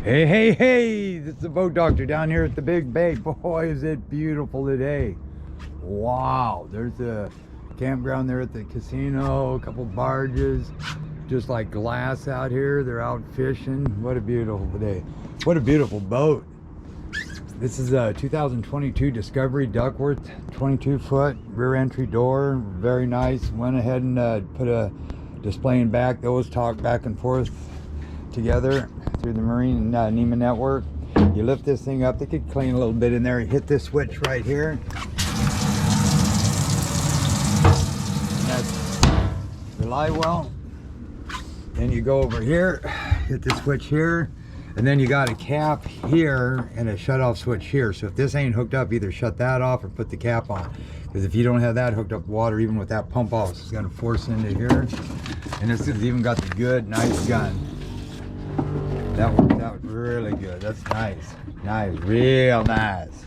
Hey, hey, hey! This is the boat doctor down here at the Big Bay. Boy, is it beautiful today. Wow, there's a campground there at the casino, a couple barges, just like glass out here. They're out fishing. What a beautiful day. What a beautiful boat. This is a 2022 Discovery Duckworth, 22-foot rear entry door. Very nice. Went ahead and put a display in back. Those talk back and forth together through the Marina network. You lift this thing up. They could clean a little bit in there. You hit this switch right here. And that's your live well. Then you go over here, hit the switch here, and then you got a cap here and a shut-off switch here. So if this ain't hooked up, either shut that off or put the cap on. Because if you don't have that hooked up, water, even with that pump off, it's going to force into here. And this has even got the good, nice gun. That worked out really good. That's nice. Nice. Real nice.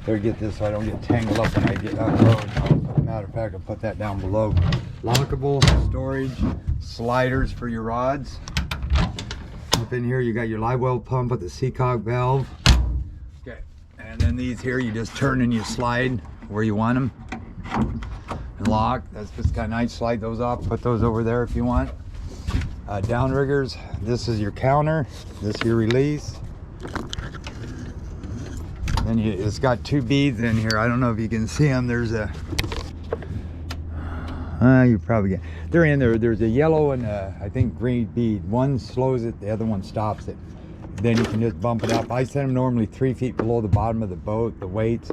Better get this so I don't get tangled up when I get out the road. Matter of fact, I'll put that down below. Lockable storage sliders for your rods. Up in here, you got your live well pump with the Seacock valve. Okay. And then these here, you just turn and you slide where you want them. And lock. That's just kind of nice. Slide those off. Put those over there if you want. Downriggers, this is your counter, this is your release. Then it's got two beads in here. I don't know if you can see them. There's a you probably get, they're in there. There's a yellow and I think green bead. One slows it, the other one stops it. Then you can just bump it up. I set them normally 3 feet below the bottom of the boat, the weights,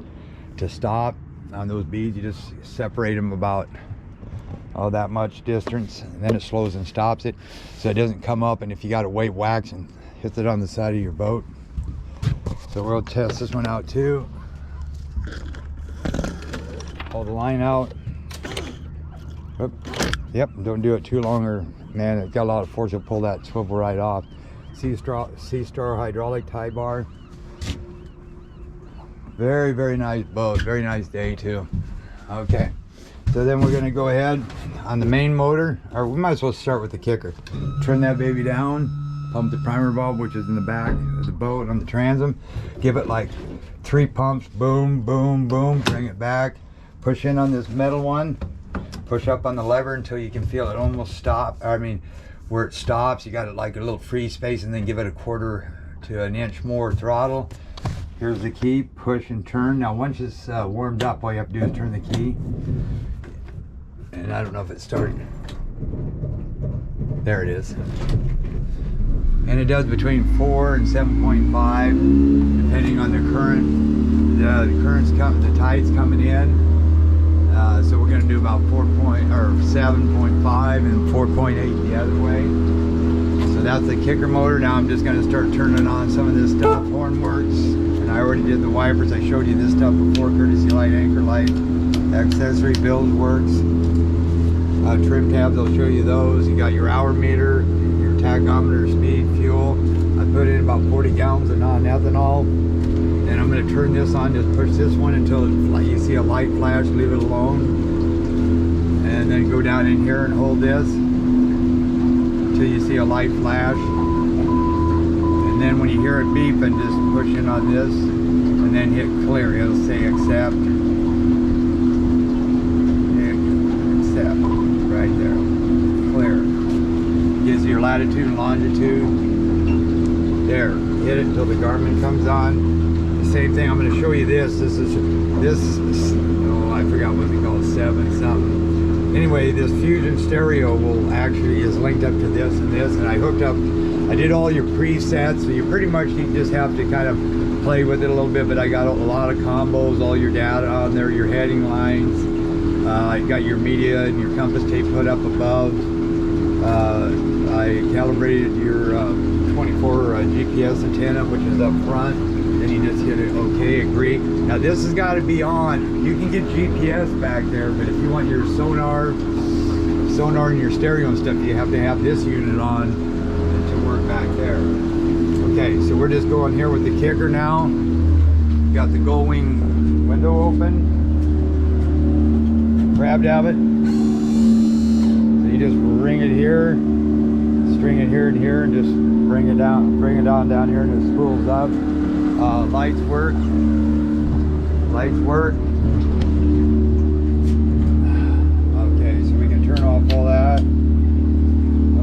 to stop on those beads. You just separate them about that much distance, and then it slows and stops it so it doesn't come up, and if you got a weight, wax and hits it on the side of your boat. So we'll test this one out too. Pull the line out. Oop. Yep, don't do it too long or man, it's got a lot of force. You'll pull that swivel right off. C-Star hydraulic tie bar. Very, very nice boat. Very nice day too. Okay. So then we're going to go ahead on the main motor, or we might as well start with the kicker. Turn that baby down, pump the primer valve, which is in the back of the boat on the transom. Give it like 3 pumps, boom, boom, boom, bring it back. Push in on this metal one, push up on the lever until you can feel it almost stop. I mean, where it stops, you got it like a little free space, and then give it a 1/4 to an inch more throttle. Here's the key, push and turn. Now once it's warmed up, all you have to do is turn the key. And I don't know if it started. There it is. And it does between 4 and 7.5, depending on the current. The current's the tide's coming in. So we're going to do about 7.5 and 4.8 the other way. So that's the kicker motor. Now I'm just going to start turning on some of this stuff. Horn works, and I already did the wipers. I showed you this stuff before. Courtesy light, anchor light, accessory build works. Trim tabs, I'll show you those. You got your hour meter, your tachometer, speed, fuel. I put in about 40 gallons of non-ethanol. And I'm going to turn this on, just push this one until you see a light flash, leave it alone. And then go down in here and hold this until you see a light flash. And then when you hear it beep, and just push in on this and then hit clear. It'll say accept. Right there, clear. Gives you your latitude and longitude. There, hit it until the Garmin comes on. The same thing, I'm going to show you this. This is oh, I forgot what they call it, 7 something. Anyway, this Fusion stereo is linked up to this and this, and I hooked up. I did all your presets, so you pretty much just have to kind of play with it a little bit. But I got a lot of combos, all your data on there, your heading lines. I got your media and your compass tape put up above. I calibrated your 24 GPS antenna, which is up front. Then you just hit it, okay, agree. Now this has got to be on. You can get GPS back there, but if you want your sonar and your stereo and stuff, you have to have this unit on to work back there. Okay, so we're just going here with the kicker now. Got the gull wing window open. Grabbed of it. So you just ring it here, string it here and here, and just bring it down here, and it spools up. Lights work. Okay, so we can turn off all that.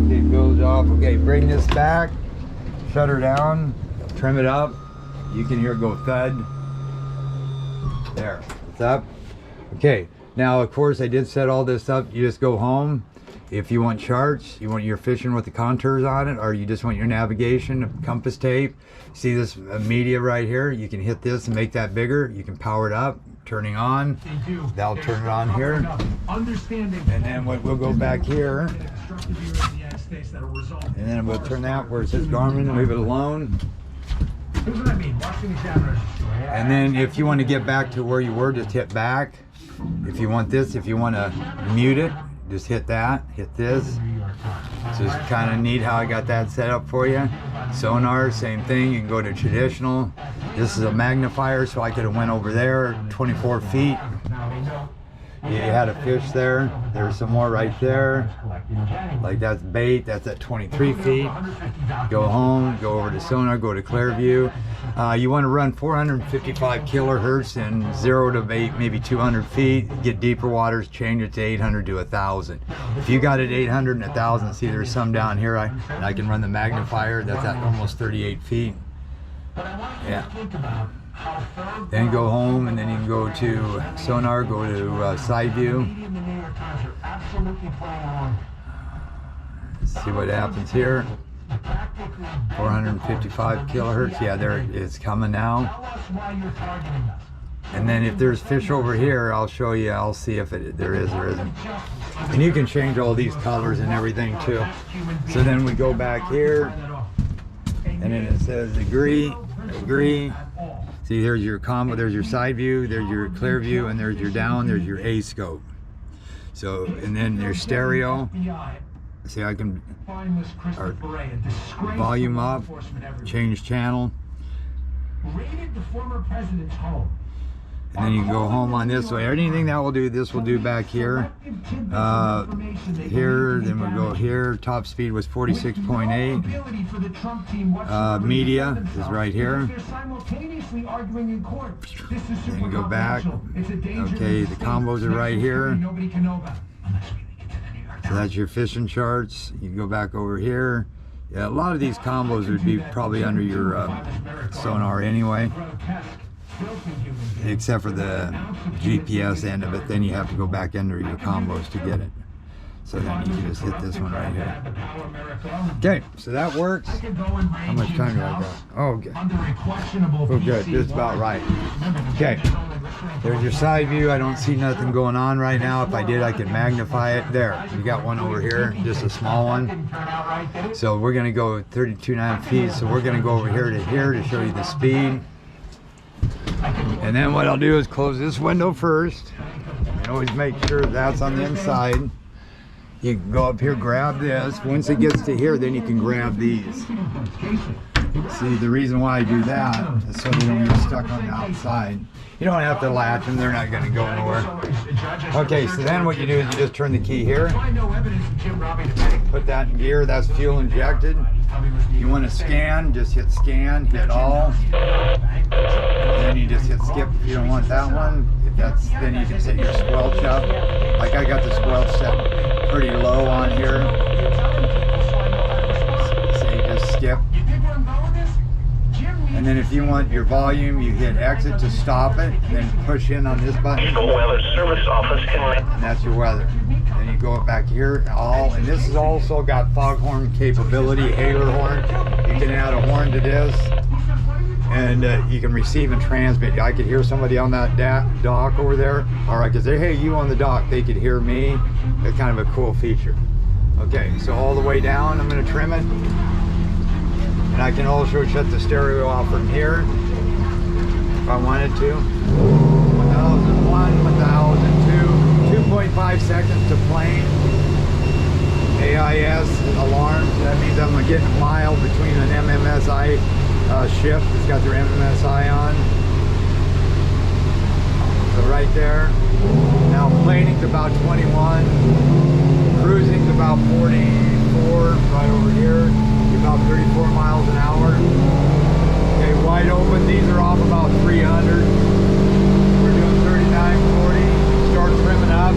Okay, goes off. Okay, bring this back, shut her down, trim it up. You can hear it go thud. There, it's up. Okay, now of course I did set all this up. You just go home. If you want charts, you want your fishing with the contours on it, or you just want your navigation, compass tape. See this media right here? You can hit this and make that bigger. You can power it up, turning on. That'll turn it on here. And then we'll go back here. And then we'll turn that where it says Garmin, leave it alone. And then if you want to get back to where you were, just hit back. If you want this, if you want to mute it, just hit that, hit this. So it's kind of neat how I got that set up for you. Sonar, same thing, you can go to traditional. This is a magnifier, so I could have went over there 24 feet. You had a fish there. There's some more right there. Like that's bait, that's at 23 feet. Go home, go over to Sonar, go to Clearview. You want to run 455 kilohertz and 0 to maybe 200 feet. Get deeper waters, change it to 800 to 1,000. If you got it 800 and 1,000, see there's some down here. I can run the magnifier. That's at almost 38 feet. Yeah. Then go home, and then you can go to Sonar, go to side view. See what happens here. 455 kilohertz. Yeah, there it's coming now. And then if there's fish over here, I'll show you. I'll see if there is or isn't. And you can change all these colors and everything too. So then we go back here, and then it says agree. See, there's your combo, there's your side view, there's your clear view, and there's your down, there's your A scope. So, and then there's stereo. See, I can volume up, change channel. And then you can go home on this way. Anything that will do, this will do back here. Here, then we'll go here. Top speed was 46.8. Media is right here. Then you go back. Okay, the combos are right here. So that's your fishing charts. You can go back over here. Yeah, a lot of these combos would be probably under your Sonar anyway. Except for the GPS end of it, then you have to go back under your combos to get it. So then you can just hit this one right here. Okay, so that works. How much time do I got? Oh, okay. Oh, good, just about right. Okay, there's your side view. I don't see nothing going on right now. If I did, I could magnify it. There, you got one over here, just a small one. So we're gonna go 32.9 feet. So we're gonna go over here to show you the speed. And then what I'll do is close this window first. And always make sure that's on the inside. You can go up here, grab this. Once it gets to here, then you can grab these. See, the reason why I do that is so they don't get stuck on the outside. You don't have to latch them, they're not gonna go nowhere. Okay, so then what you do is you just turn the key here. Put that in gear, that's fuel injected. You want to scan, just hit scan, hit all. And then you just hit skip if you don't want that one. If that's, then you can set your squelch up. Like I got the squelch set pretty low on here. So you just skip. And then if you want your volume, you hit exit to stop it, and then push in on this button. Weather Service Office and that's your weather. Then you go back here, all, and this has also got foghorn capability, hailer horn. You can add a horn to this, and you can receive and transmit. I could hear somebody on that dock over there, or I could say, hey, you on the dock, they could hear me. It's kind of a cool feature. Okay, so all the way down, I'm going to trim it. And I can also shut the stereo off from here if I wanted to. 1001, 1002, 2.5 seconds to plane. AIS alarms, that means I'm getting a mile between an MMSI shift that's got their MMSI on. So right there. Now planing's about 21, cruising's about 44, right over here. about 34 miles an hour. Okay, wide open, these are off about 300. We're doing 39, 40. Start trimming up.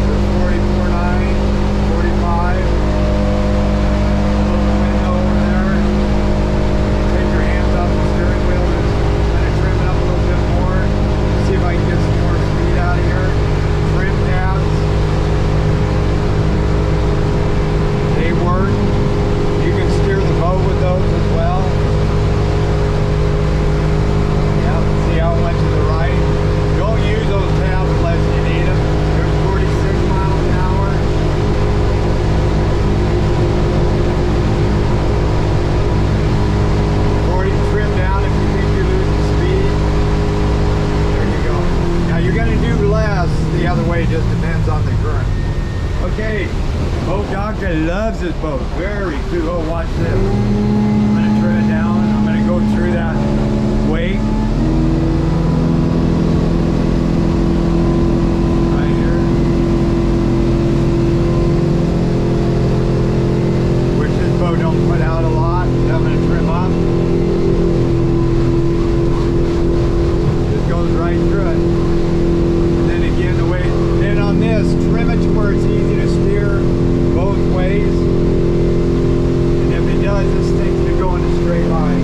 There's 44.9, 45. A little window over there. Take your hands off the steering wheel, just kind of trim it up a little bit more. See if I can get some more speed out of here. Trim tabs. They work. You can steer the boat with those as well. Yep, see how it went to the right. Don't use those tabs unless you need them. There's 46 miles an hour. Trim down if you think you're losing speed. There you go. Now you're going to do less the other way, just depends on the current. Okay, boat doctor loves this boat. Very cool. Oh, watch this. I'm going to trim it down. I'm going to go through that wake. Right here. Which this boat don't put out a lot. I'm going to trim up. Just goes right through it. And then again, the way, then on this, trim it to where it's easy to steer both ways. And if it does, this thing's going to go in a straight line.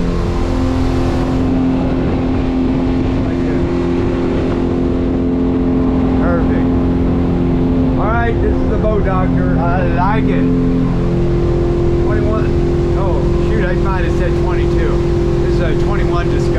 Like this. Perfect. Alright, this is the boat doctor. I like it. 21. Oh, shoot, I might have said 22. This is a 21 Discovery.